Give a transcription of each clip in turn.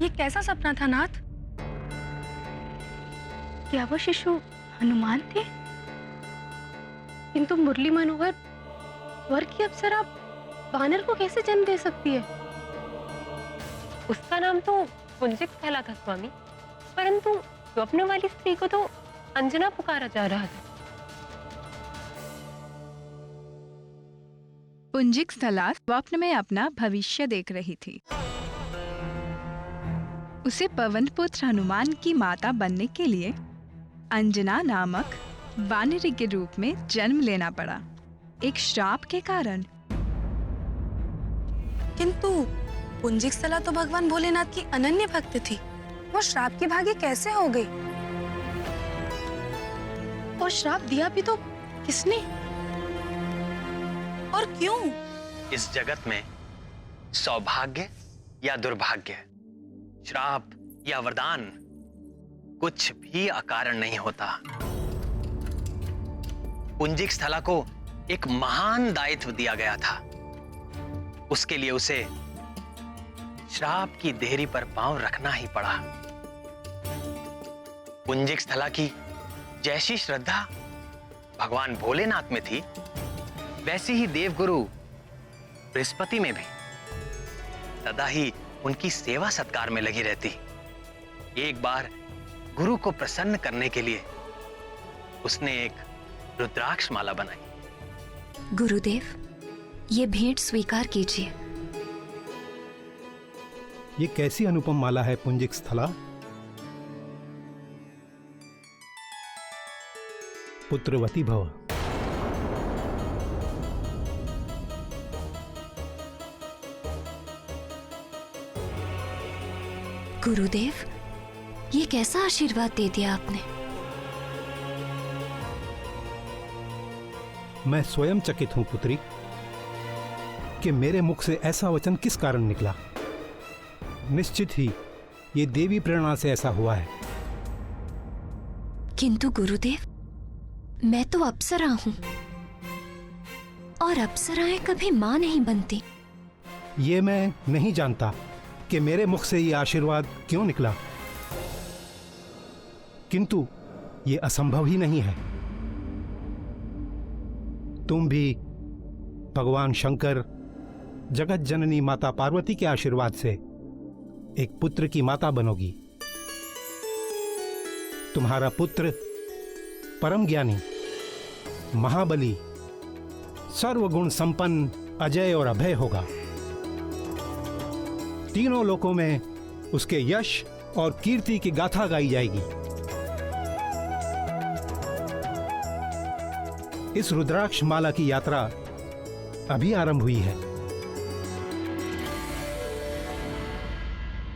ये कैसा सपना था नाथ? क्या वो शिशु हनुमान थे? किंतु मुरली मनोहर स्वर्ग की अप्सरा वानर को कैसे जन्म दे सकती है? उसका नाम तो पुंजिक स्थला था स्वामी, परंतु स्वप्न वाली स्त्री को तो अंजना पुकारा जा रहा था। पुंजिक स्थला स्वप्न में अपना भविष्य देख रही थी। उसे पवन पुत्र हनुमान की माता बनने के लिए अंजना नामक वानरी के रूप में जन्म लेना पड़ा, एक श्राप के कारण। किंतु पुंजिक स्थला तो भगवान भोलेनाथ की अनन्य भक्त थी, वो श्राप की भागी कैसे हो गई? और श्राप दिया भी तो किसने और क्यों? इस जगत में सौभाग्य या दुर्भाग्य, श्राप या वरदान कुछ भी अकारण नहीं होता। पुंजिक स्थला को एक महान दायित्व दिया गया था। उसके लिए उसे श्राप की देहरी पर पांव रखना ही पड़ा। पुंजिक स्थला की जैसी श्रद्धा भगवान भोलेनाथ में थी, वैसी ही देवगुरु बृहस्पति में भी सदा ही उनकी सेवा सत्कार में लगी रहती। एक बार गुरु को प्रसन्न करने के लिए उसने एक रुद्राक्ष माला बनाई। गुरुदेव, ये भेंट स्वीकार कीजिए। ये कैसी अनुपम माला है पुंजिक स्थला? पुत्रवती भव। गुरुदेव, ये कैसा आशीर्वाद दे दिया आपने? मैं स्वयं चकित हूं पुत्री कि मेरे मुख से ऐसा वचन किस कारण निकला। निश्चित ही ये देवी प्रेरणा से ऐसा हुआ है। किंतु गुरुदेव, मैं तो अप्सरा हूं और अप्सराएं कभी मां नहीं बनती। ये मैं नहीं जानता कि मेरे मुख से ये आशीर्वाद क्यों निकला, किंतु ये असंभव ही नहीं है। तुम भी भगवान शंकर, जगत जननी माता पार्वती के आशीर्वाद से एक पुत्र की माता बनोगी। तुम्हारा पुत्र परम ज्ञानी, महाबली, सर्वगुण संपन्न, अजय और अभय होगा। तीनों लोकों में उसके यश और कीर्ति की गाथा गाई जाएगी। इस रुद्राक्ष माला की यात्रा अभी आरंभ हुई है।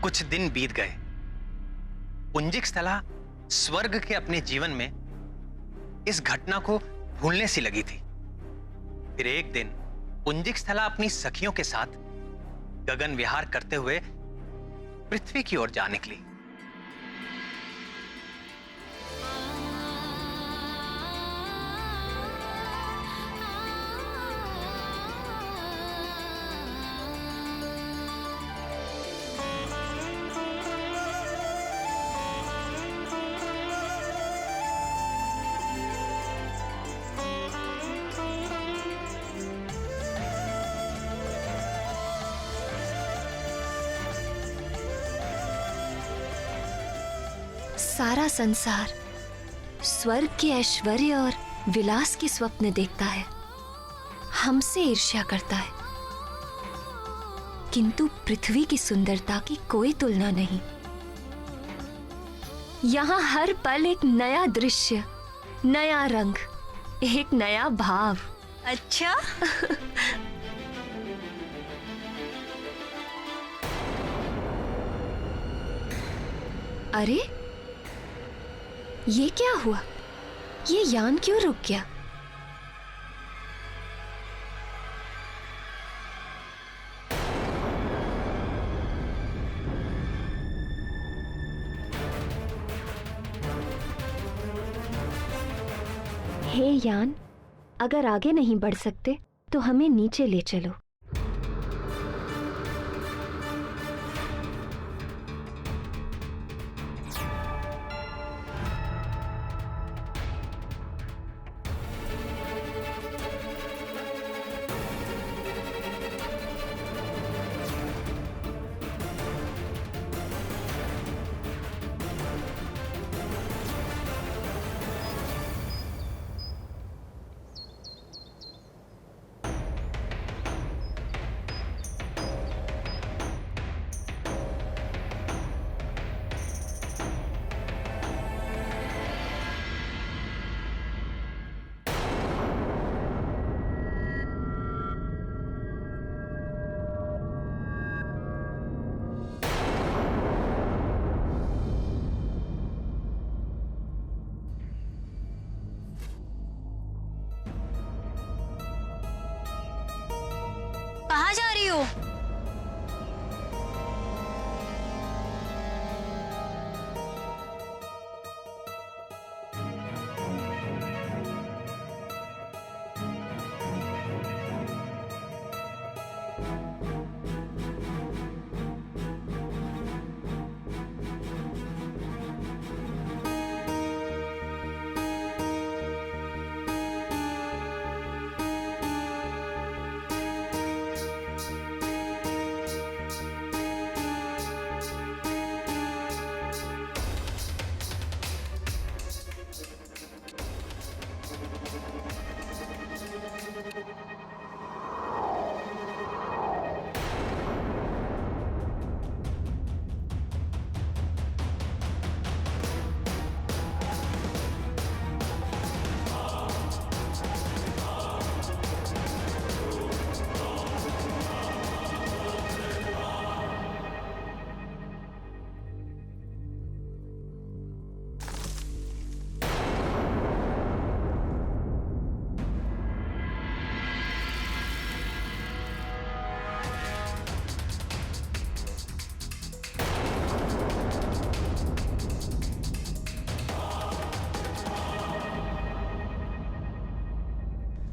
कुछ दिन बीत गए। पुंजिक स्थला स्वर्ग के अपने जीवन में इस घटना को भूलने सी लगी थी। फिर एक दिन पुंजिक स्थला अपनी सखियों के साथ गगन विहार करते हुए पृथ्वी की ओर जा निकली। सारा संसार स्वर्ग के ऐश्वर्य और विलास के स्वप्न देखता है, हमसे ईर्ष्या करता है, किंतु पृथ्वी की सुंदरता की कोई तुलना नहीं। यहाँ हर पल एक नया दृश्य, नया रंग, एक नया भाव। अच्छा अरे, ये क्या हुआ? ये यान क्यों रुक गया? हे यान, अगर आगे नहीं बढ़ सकते तो हमें नीचे ले चलो।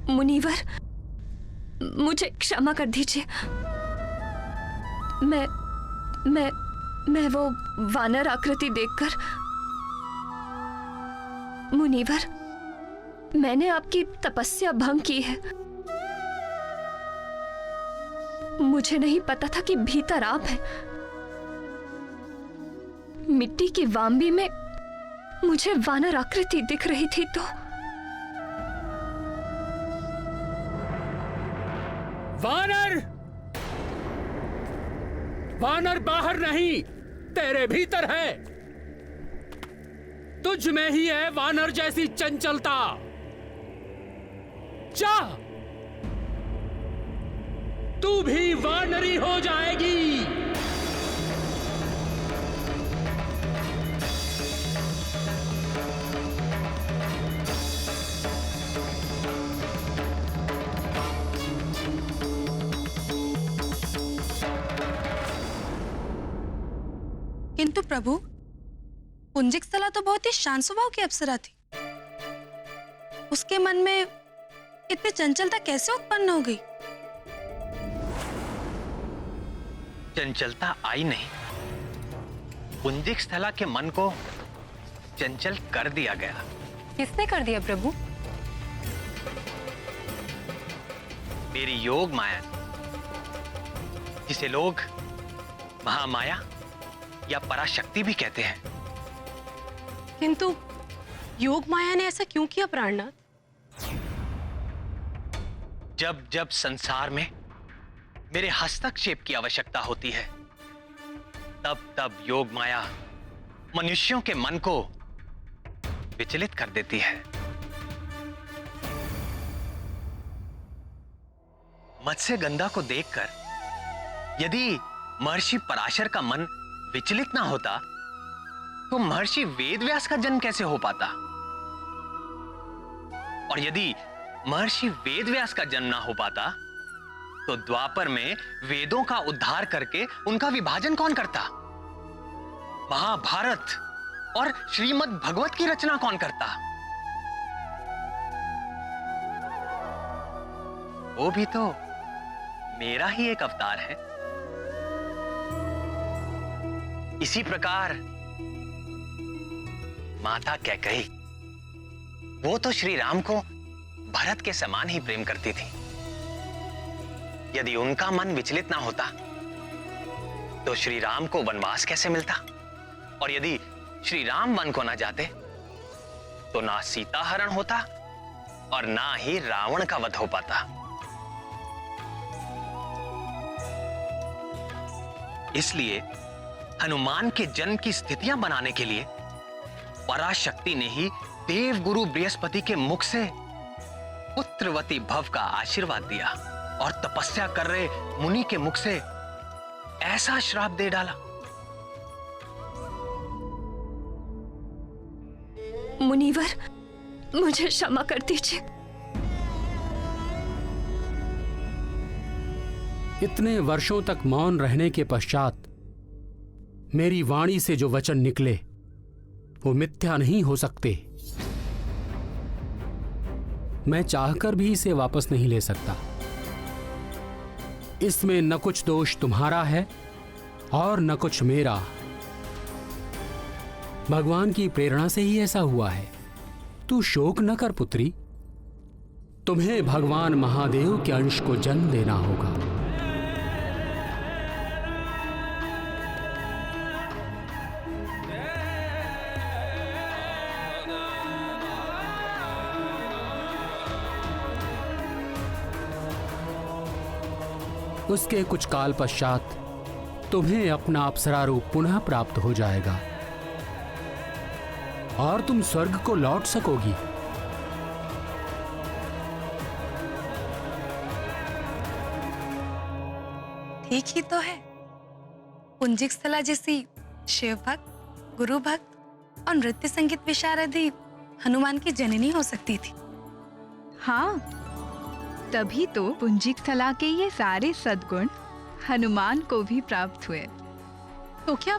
मुनीवर, मुझे क्षमा कर दीजिए। मैं वो वानर आकृति देखकर, मुनीवर, मैंने आपकी तपस्या भंग की है। मुझे नहीं पता था कि भीतर आप हैं। मिट्टी की वाम्बी में मुझे वानर आकृति दिख रही थी तो वानर! वानर बाहर नहीं, तेरे भीतर है। तुझ में ही है वानर जैसी चंचलता। जा, तू भी वानरी हो जाएगी। किंतु प्रभु, पुंजिकस्थला तो बहुत ही शांत स्वभाव की अप्सरा थी। उसके मन में इतनी चंचलता कैसे उत्पन्न हो गई? चंचलता आई नहीं, पुंजिकस्थला के मन को चंचल कर दिया गया। किसने कर दिया प्रभु? मेरी योग माया, जिसे लोग महामाया या पराशक्ति भी कहते हैं। किंतु योग माया ने ऐसा क्यों किया प्राणनाथ? जब जब संसार में मेरे हस्तक्षेप की आवश्यकता होती है, तब तब योग माया मनुष्यों के मन को विचलित कर देती है। मत्स्यगंधा को देखकर यदि महर्षि पराशर का मन विचलित ना होता तो महर्षि वेदव्यास का जन्म कैसे हो पाता? और यदि महर्षि वेदव्यास का जन्म ना हो पाता तो द्वापर में वेदों का उद्धार करके उनका विभाजन कौन करता? महाभारत और श्रीमद् भगवत की रचना कौन करता? वो भी तो मेरा ही एक अवतार है। इसी प्रकार माता कैकेयी, वो तो श्री राम को भरत के समान ही प्रेम करती थी। यदि उनका मन विचलित ना होता तो श्री राम को वनवास कैसे मिलता? और यदि श्री राम वन को ना जाते तो ना सीता हरण होता और ना ही रावण का वध हो पाता। इसलिए हनुमान के जन्म की स्थितियां बनाने के लिए पराशक्ति ने ही देव गुरु बृहस्पति के मुख से पुत्रवती भव का आशीर्वाद दिया और तपस्या कर रहे मुनि के मुख से ऐसा श्राप दे डाला। मुनीवर, मुझे क्षमा कर दीजिए। इतने वर्षों तक मौन रहने के पश्चात मेरी वाणी से जो वचन निकले वो मिथ्या नहीं हो सकते। मैं चाहकर भी इसे वापस नहीं ले सकता। इसमें न कुछ दोष तुम्हारा है और न कुछ मेरा। भगवान की प्रेरणा से ही ऐसा हुआ है। तू शोक न कर पुत्री, तुम्हें भगवान महादेव के अंश को जन्म देना होगा। उसके कुछ काल पश्चात तुम्हें अपना अप्सरा रूप पुनः प्राप्त हो जाएगा और तुम स्वर्ग को लौट सकोगी। ठीक ही तो है। पुंजिक स्थला जैसी शिव भक्त, गुरु भक्त और नृत्य संगीत विशारदी हनुमान की जननी हो सकती थी। हाँ, तभी तो पुंजिकथला के ये सारे सद्गुण हनुमान को भी प्राप्त हुए। तो क्या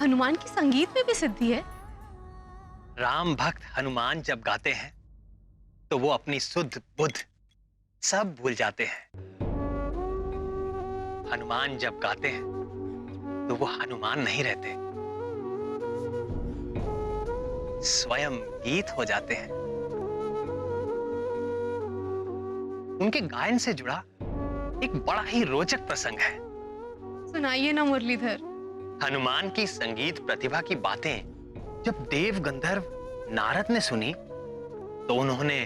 हनुमान की संगीत में भी सिद्धि है? राम भक्त हनुमान जब गाते हैं तो वो अपनी सुध बुध सब भूल जाते हैं। हनुमान जब गाते हैं तो वो हनुमान नहीं रहते, स्वयं गीत हो जाते हैं। उनके गायन से जुड़ा एक बड़ा ही रोचक प्रसंग है। सुनाइए ना मुरलीधर। हनुमान की संगीत प्रतिभा की बातें जब देव गंधर्व नारद ने सुनी तो उन्होंने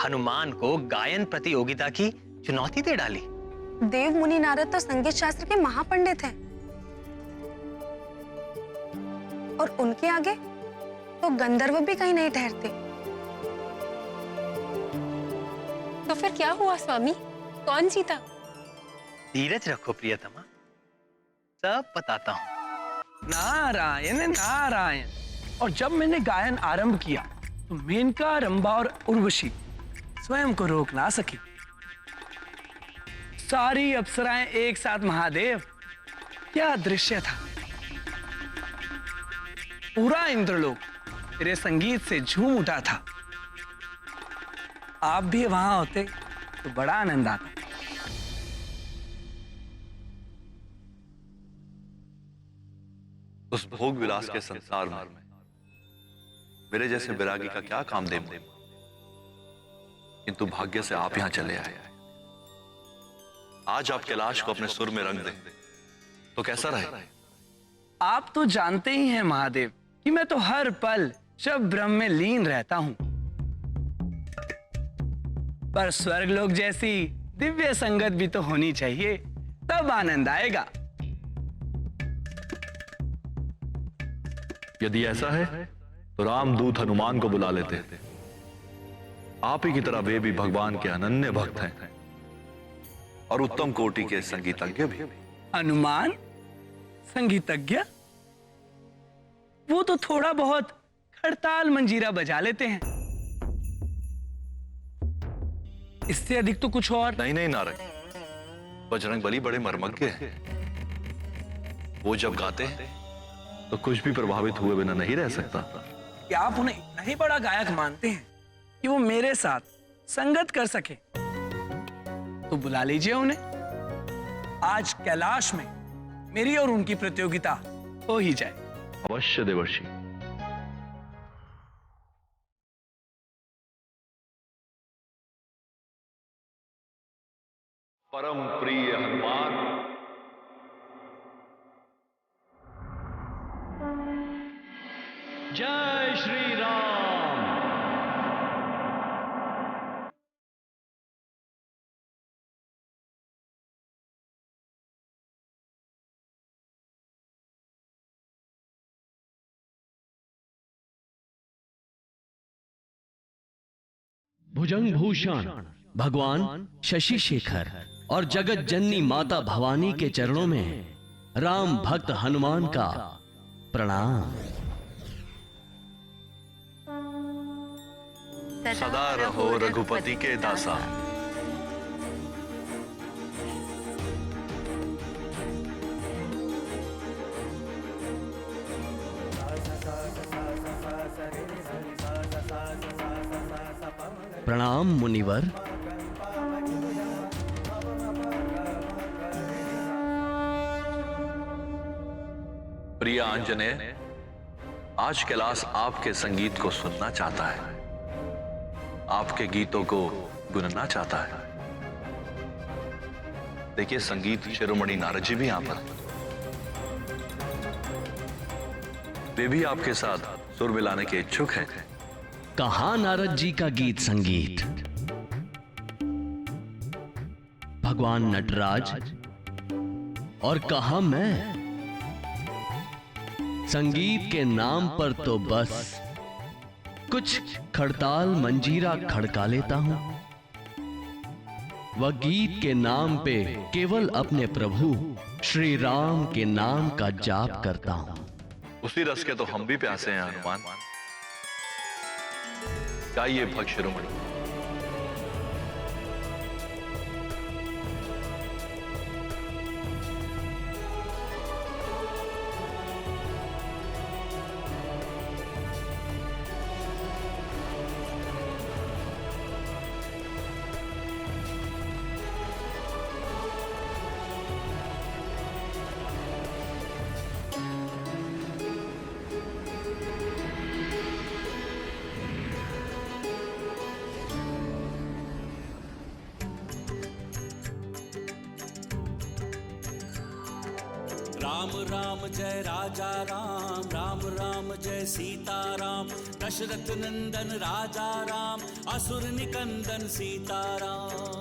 हनुमान को गायन प्रतियोगिता की चुनौती दे डाली। देव मुनि नारद तो संगीत शास्त्र के महापंडित हैं और उनके आगे तो गंधर्व भी कहीं नहीं ठहरते। तो फिर क्या हुआ स्वामी? कौन जीता? धीरज रखो प्रियतमा, सब बताता हूं। नारायण नारायण। और जब मैंने गायन आरंभ किया तो मेनका, रंभा और उर्वशी स्वयं को रोक ना सकी। सारी अप्सराएं एक साथ महादेव, क्या दृश्य था। पूरा इंद्रलोक तेरे संगीत से झूम उठा था। आप भी वहां होते तो बड़ा आनंद आता। उस भोग विलास के संसार में मेरे जैसे विरागी का क्या काम देव, किंतु भाग्य से आप यहां चले आए। आज आप कैलाश को अपने सुर में रंग दें तो कैसा रहे? आप तो जानते ही हैं महादेव कि मैं तो हर पल शब ब्रह्म में लीन रहता हूं, पर स्वर्गलोक जैसी दिव्य संगत भी तो होनी चाहिए, तब आनंद आएगा। यदि ऐसा है तो रामदूत हनुमान को बुला लेते हैं। आप ही की तरह वे भी भगवान के अनन्य भक्त हैं और उत्तम कोटि के संगीतज्ञ भी। हनुमान संगीतज्ञ? वो तो थोड़ा बहुत खड़ताल मंजीरा बजा लेते हैं, इससे अधिक तो कुछ और नहीं नहीं नारायण, बजरंग बली बड़े मर्मज्ञ हैं। वो जब गाते हैं तो कुछ भी प्रभावित हुए बिना नहीं रह सकता। क्या आप उन्हें इतना ही बड़ा गायक मानते हैं कि वो मेरे साथ संगत कर सके? तो बुला लीजिए उन्हें। आज कैलाश में मेरी और उनकी प्रतियोगिता हो ही जाए। अवश्य देवर्षि। परम प्रिय हनुमान, जय श्री राम। भुजंग भूषण भगवान शशि शेखर और जगत जननी माता भवानी के चरणों में राम भक्त हनुमान का प्रणाम। सदा रहो रघुपति के दासा। प्रणाम मुनिवर। प्रिय आंजनेय, आज कैलाश आपके संगीत को सुनना चाहता है, आपके गीतों को गुनना चाहता है। देखिए, संगीत शिरोमणि नारद जी भी यहां पर, वे भी आपके साथ सुर मिलाने के इच्छुक हैं। कहा नारद जी का गीत संगीत? भगवान नटराज और कहा मैं? संगीत के नाम पर तो बस कुछ खड़ताल मंजीरा खड़का लेता हूं। वह गीत के नाम पे केवल अपने प्रभु श्री राम के नाम का जाप करता हूं। उसी रस के तो हम भी प्यासे हैं हनुमान। गाइए भक्त शिरोमणि। राम राम जय राजा राम, राम राम जय सीता राम। दशरथ नंदन राजा राम, असुर निकंदन सीता राम।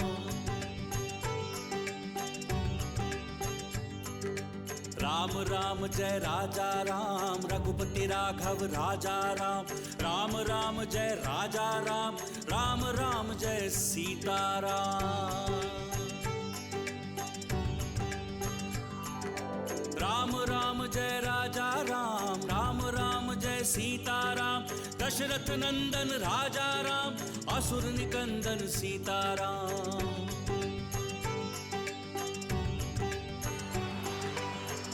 राम राम जय राजा राम, रघुपति राघव राजा राम। राम राम जय राजा राम, राम राम जय सीता राम। राम राम जय राजा राम, राम राम जय सीता राम। दशरथ नंदन राजा राम, असुर निकंदन सीता राम।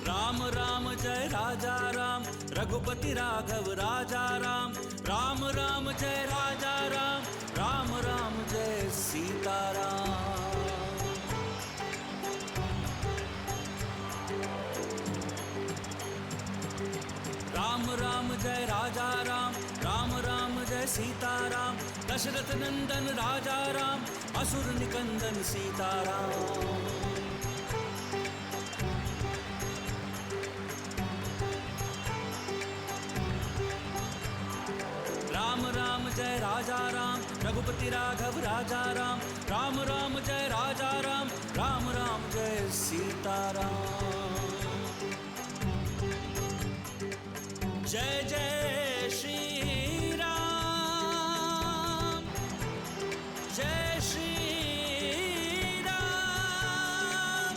राम राम जय राजा राम, रघुपति राघव राजा राम। राम राम जय राजा राम, राम राम जय सीता राम। राम राम जय राजा राम, राम राम जय सीता राम। दशरथ नंदन राजा राम, असुर निकंदन सीता राम। राम राम जय राजा राम, रघुपति राघव राजा राम। राम राम जय राजा राम, राम राम जय सीता राम। जय जय श्री राम, जय श्री राम,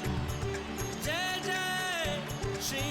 जय जय श्री